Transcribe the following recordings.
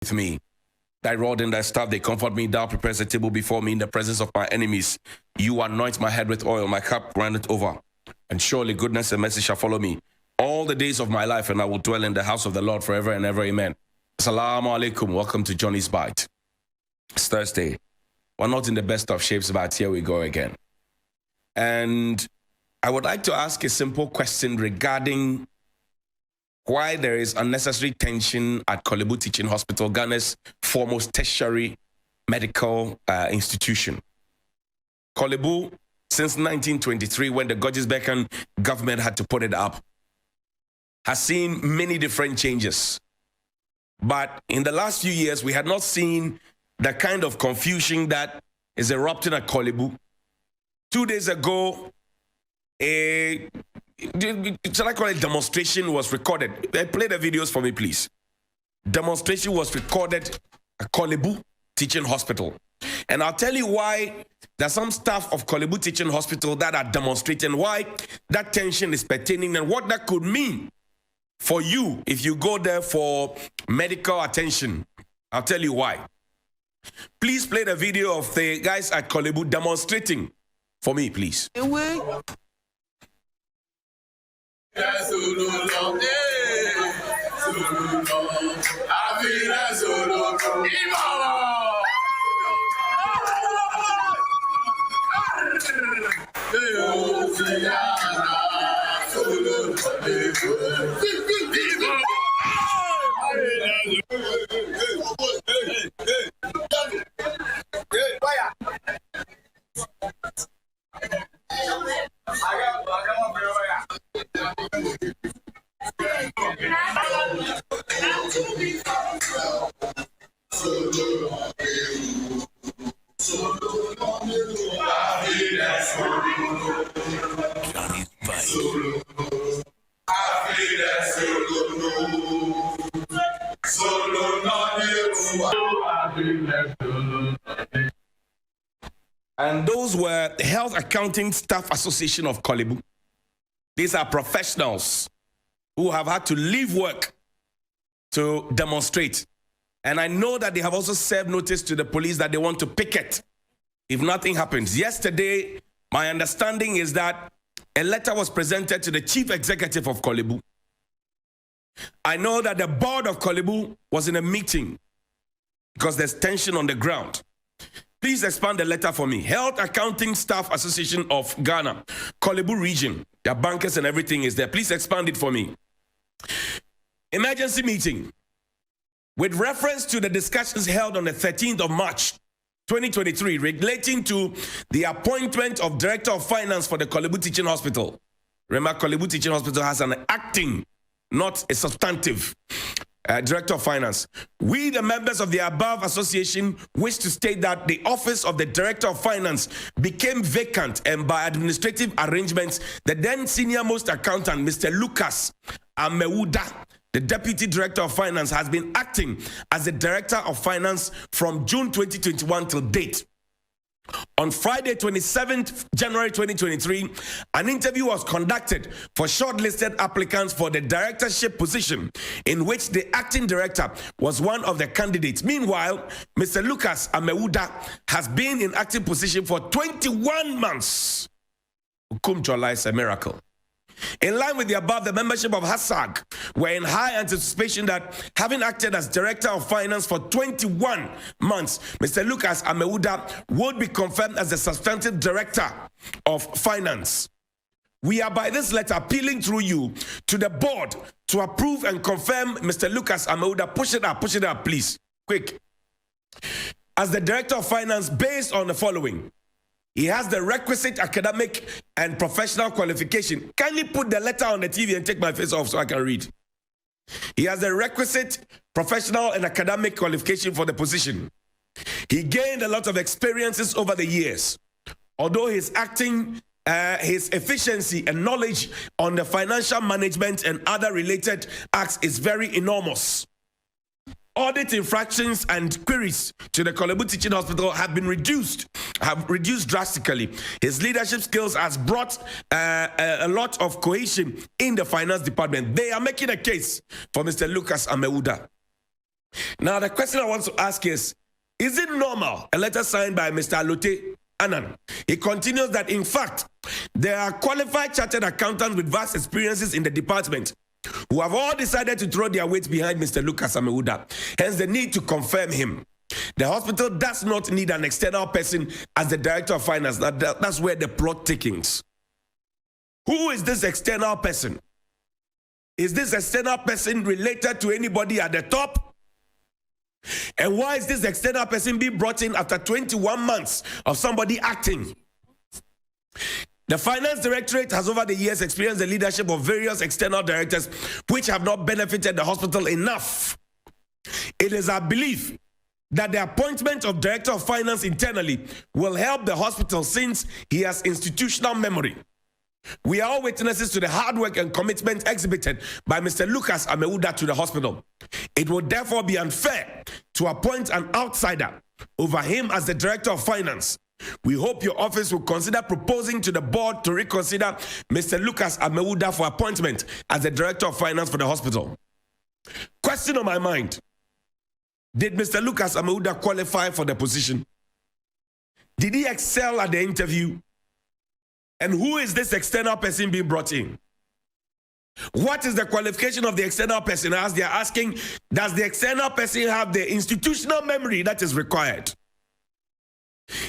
with me. Thy rod and thy staff, they comfort me. Thou preparest a table before me in the presence of my enemies. You anoint my head with oil, my cup runneth over. And surely goodness and mercy shall follow me all the days of my life, and I will dwell in the house of the Lord forever and ever. Amen. Assalamu alaikum. Welcome to Johnny's Bite. It's Thursday. We're not in the best of shapes, but here we go again. And I would like to ask a simple question regarding why there is unnecessary tension at Korle Bu Teaching Hospital, Ghana's foremost tertiary medical institution. Korle Bu, since 1923, when the Gorgeous Beacon government had to put it up, has seen many different changes. But in the last few years, we had not seen the kind of confusion that is erupting at Korle Bu. 2 days ago, shall I call it demonstration was recorded. Play the videos for me, please. Demonstration was recorded at Korle Bu Teaching Hospital. And I'll tell you why there's some staff of Korle Bu Teaching Hospital that are demonstrating, why that tension is pertaining and what that could mean for you if you go there for medical attention. I'll tell you why. Please play the video of the guys at Korle Bu demonstrating for me, please. And those were the Health Accounting Staff Association of Korle Bu. These are professionals who have had to leave work to demonstrate. And I know that they have also served notice to the police that they want to picket if nothing happens. Yesterday, my understanding is that a letter was presented to the chief executive of Korle Bu. I know that the board of Korle Bu was in a meeting because there's tension on the ground. Please expand the letter for me. Health Accounting Staff Association of Ghana, Korle Bu region. Their bankers and everything is there. Please expand it for me. Emergency meeting. With reference to the discussions held on the 13th of March, 2023, relating to the appointment of Director of Finance for the Korle Bu Teaching Hospital. Remember, Korle Bu Teaching Hospital has an acting, not a substantive, Director of Finance. We, the members of the above association, wish to state that the office of the Director of Finance became vacant, and by administrative arrangements, the then senior-most accountant, Mr. Lucas Amewuda, the Deputy Director of Finance, has been acting as the Director of Finance from June 2021 till date. On Friday, 27th January 2023, an interview was conducted for shortlisted applicants for the directorship position, in which the acting director was one of the candidates. Meanwhile, Mr. Lucas Amewuda has been in acting position for 21 months. Ukumchola is a miracle. In line with the above, the membership of HASAG were in high anticipation that, having acted as Director of Finance for 21 months, Mr. Lucas Amewuda would be confirmed as the substantive Director of Finance. We are by this letter appealing through you to the board to approve and confirm Mr. Lucas Amewuda. Push it up, please, quick. As the Director of Finance, based on the following. He has the requisite academic and professional qualification. Kindly put the letter on the TV and take my face off so I can read. He has the requisite professional and academic qualification for the position. He gained a lot of experiences over the years. Although his acting, his efficiency and knowledge on the financial management and other related acts is very enormous. Audit infractions and queries to the Korle Bu Teaching Hospital have reduced drastically. His leadership skills has brought a lot of cohesion in the finance department. They are making a case for Mr. Lucas Amewuda. Now, the question I want to ask is it normal? A letter signed by Mr. Alote Annan. He continues that, in fact, there are qualified chartered accountants with vast experiences in the department who have all decided to throw their weight behind Mr. Lucas Amewuda. Hence, the need to confirm him. The hospital does not need an external person as the director of finance. That's where the plot thickens. Who is this external person? Is this external person related to anybody at the top? And why is this external person being brought in after 21 months of somebody acting? The Finance Directorate has over the years experienced the leadership of various external directors which have not benefited the hospital enough. It is our belief that the appointment of Director of Finance internally will help the hospital since he has institutional memory. We are all witnesses to the hard work and commitment exhibited by Mr. Lucas Amewuda to the hospital. It would therefore be unfair to appoint an outsider over him as the Director of Finance. We hope your office will consider proposing to the board to reconsider Mr. Lucas Amewuda for appointment as the Director of Finance for the hospital. Question on my mind. Did Mr. Lucas Amewuda qualify for the position? Did he excel at the interview? And who is this external person being brought in? What is the qualification of the external person? As they are asking, does the external person have the institutional memory that is required?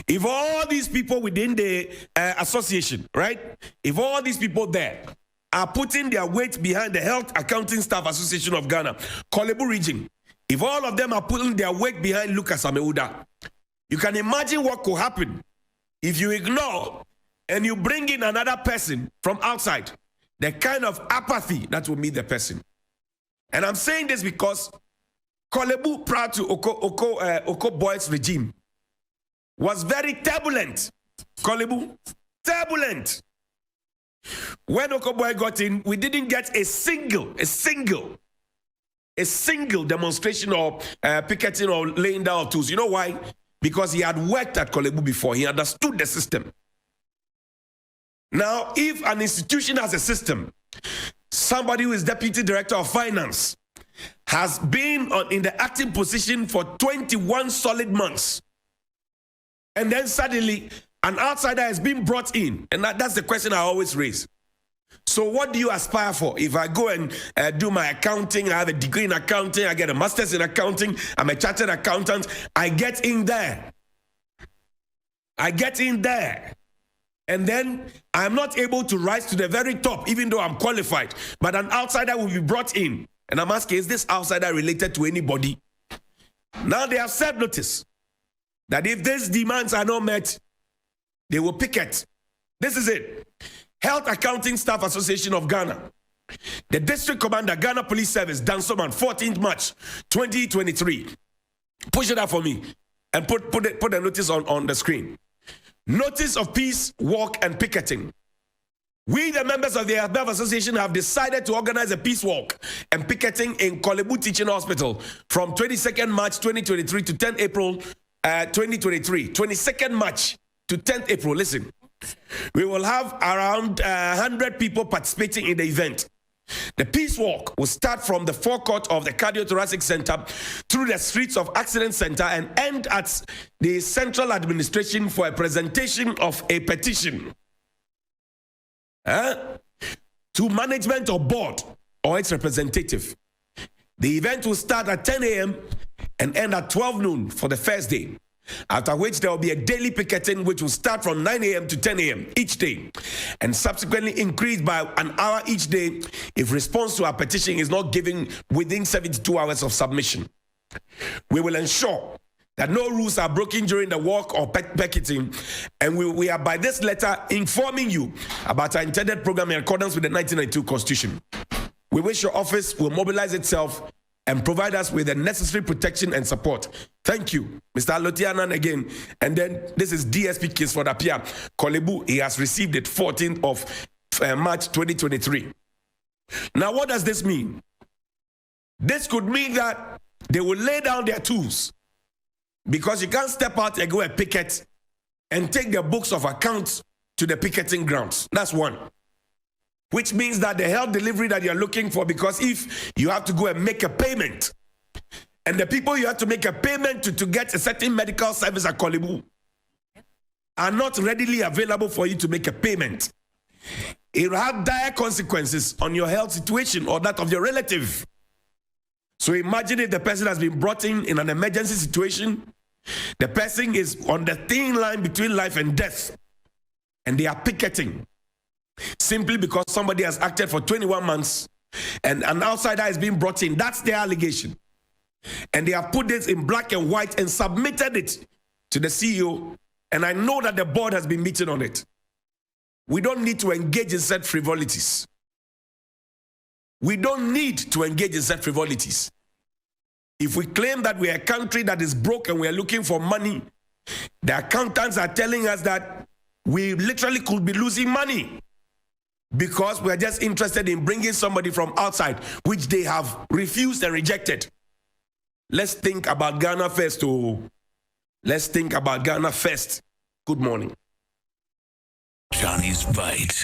If all these people within the association, right? If all these people there are putting their weight behind the Health Accounting Staff Association of Ghana, Korle Bu region, if all of them are putting their weight behind Lucas Amewuda, you can imagine what could happen if you ignore and you bring in another person from outside, the kind of apathy that will meet the person. And I'm saying this because Korle Bu, prior to Oko Boy's regime, was very turbulent. Korle Bu, turbulent. When Oko Boy got in, we didn't get a single demonstration or picketing or laying down of tools. You know why? Because he had worked at Korle Bu before. He understood the system. Now, if an institution has a system, somebody who is Deputy Director of Finance has been in the acting position for 21 solid months, and then suddenly an outsider has been brought in, and that's the question I always raise. So what do you aspire for? If I go and do my accounting, I have a degree in accounting, I get a master's in accounting, I'm a chartered accountant, I get in there. And then I'm not able to rise to the very top, even though I'm qualified. But an outsider will be brought in. And I'm asking, is this outsider related to anybody? Now they have served notice that if these demands are not met, they will picket. This is it. Health Accounting Staff Association of Ghana. The District Commander, Ghana Police Service, Dansoman, 14th March, 2023. Push it up for me and put the notice on the screen. Notice of peace, walk, and picketing. We, the members of the Health Association, have decided to organize a peace walk and picketing in Korle Bu Teaching Hospital from 22nd March 2023 to 10th April 2023. 22nd March to 10th April. Listen, we will have around 100 people participating in the event. The peace walk will start from the forecourt of the Cardiothoracic Center through the streets of Accident Center and end at the Central Administration for a presentation of a petition to management or board or its representative. The event will start at 10 a.m. and end at 12 noon for the first day, after which there will be a daily picketing which will start from 9 a.m. to 10 a.m. each day and subsequently increase by an hour each day if response to our petition is not given within 72 hours of submission. We will ensure that no rules are broken during the walk or picketing, and we are by this letter informing you about our intended program in accordance with the 1992 Constitution. We wish your office will mobilize itself and provide us with the necessary protection and support. Thank you, Mr. Alote Annan again. And then this is DSP case for Dapia Korle Bu. He has received it 14th of March 2023. Now, what does this mean? This could mean that they will lay down their tools, because you can't step out and go and picket and take the books of accounts to the picketing grounds. That's one. Which means that the health delivery that you're looking for, because if you have to go and make a payment And the people you have to make a payment to get a certain medical service at Korle Bu are not readily available for you to make a payment. It will have dire consequences on your health situation or that of your relative. So imagine if the person has been brought in an emergency situation. The person is on the thin line between life and death, and they are picketing simply because somebody has acted for 21 months and an outsider is being brought in. That's their allegation. And they have put this in black and white and submitted it to the CEO. And I know that the board has been meeting on it. We don't need to engage in such frivolities. We don't need to engage in such frivolities. If we claim that we are a country that is broke and we are looking for money, the accountants are telling us that we literally could be losing money because we are just interested in bringing somebody from outside, which they have refused and rejected. Let's think about Ghana first. Oh, let's think about Ghana first. Good morning. Johnnie's Bite.